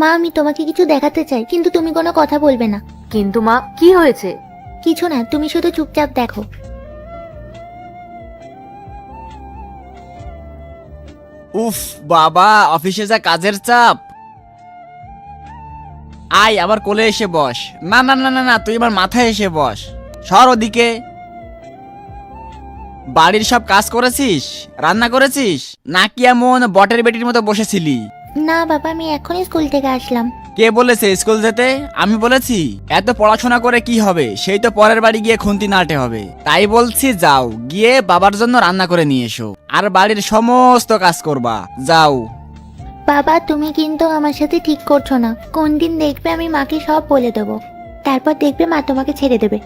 মা আমি তোমাকে কিছু দেখাতে চাই, কিন্তু তুমি কোনো কথা বলবে না। কিন্তু মা, কি হয়েছে? কিছু না, তুমি শুধু চুপচাপ দেখো। উফ বাবা, অফিসে যা কাজের চাপ। আয় আবার কোলে এসে বস। না না না না না, তুই আমার মাথায় এসে বস। সর ওদিকে। বাড়ির সব কাজ করেছিস? রান্না করেছিস নাকি এমন বটের বেটির মতো বসেছিলি? না বাবা, আমি এখনই স্কুল থেকে আসলাম। কে বলেছে স্কুল যেতে? আমি বলেছি? এত পড়াশোনা করে কি হবে, সেই তো পরের বাড়ি গিয়ে খুন্তি নাটে হবে। তাই বলছি যাও, গিয়ে বাবার জন্য রান্না করে নিয়ে এসো, আর বাড়ির সমস্ত কাজ করবা। যাও। বাবা তুমি কিন্তু আমার সাথে ঠিক করছো না। কোন দিন দেখবে আমি মাকে সব বলে দেবো, তারপর দেখবে মা তোমাকে ছেড়ে দেবে।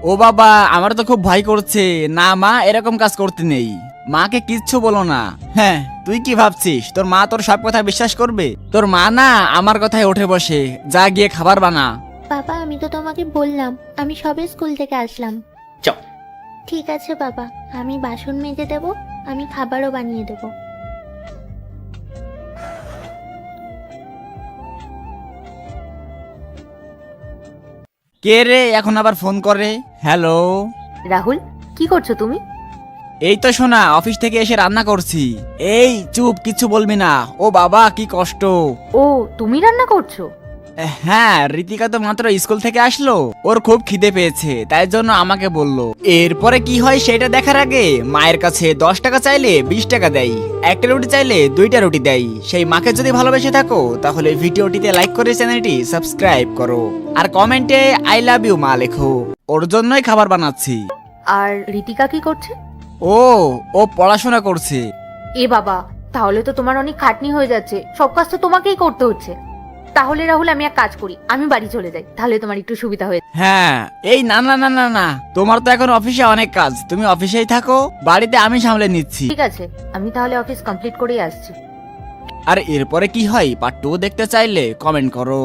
ও বাবা, আমার তো খুব ভয় করছে। না মা, এরকম কাজ করতে নেই। মাকে কিচ্ছু বলো না। হ্যাঁ, তুই কি ভাবছিস তোর মা তোর সব কথা বিশ্বাস করবে? তোর মা না আমার কথায় উঠে বসে। যা গিয়ে খাবার বানা। বাবা আমি তো তোমাকে বললাম আমি সবে স্কুল থেকে আসলাম। চ। ঠিক আছে বাবা, আমি বাসন মেজে দেবো, আমি খাবারও বানিয়ে দেবো। কে রে এখন আবার ফোন করে? হ্যালো। রাহুল, কি করছো তুমি? এই তো শোনা, অফিস থেকে এসে রান্না করছি। এই চুপ, কিছু বলবি না। ও বাবা কি কষ্ট। ও, তুমি রান্না করছো? হ্যাঁ, ঋতিকা তো মাত্র স্কুল থেকে আসলো, ওর খুব খিদে পেয়েছে, তাই জন্য আমাকে বললো। এরপরে কি হয় সেটা দেখার আগে মায়ের কাছে 10 টাকা চাইলে 20 টাকা দেয়, একটা রুটি চাইলে 2টা রুটি দেয়। সেই মাকে যদি ভালোবেসে থাকো তাহলে ভিডিওটিতে লাইক করে চ্যানেলটি সাবস্ক্রাইব করো, আর কমেন্টে আই লাভ ইউ মা লেখো। ওর জন্যই খাবার বানাচ্ছি। আর ঋতিকা কি করছে? ও ও পড়াশোনা করছে। এ বাবা, তাহলে তো তোমার অনেক খাটনি হয়ে যাচ্ছে, সব কাজ তো তোমাকেই করতে হচ্ছে। তাহলে রাহুল, আমি এক কাজ করি, আমি বাড়ি চলে যাই, তাহলে তোমার একটু সুবিধা হয়ে। হ্যাঁ, এই না না না না না, তোমার তো এখন অফিসে অনেক কাজ, তুমি অফিসেই থাকো, বাড়িতে আমি সামলে নিচ্ছি। ঠিক আছে, আমি তাহলে অফিস কমপ্লিট করেই আসছি। আর এরপরে কি হয় পার্ট 2 দেখতে চাইলে কমেন্ট করো।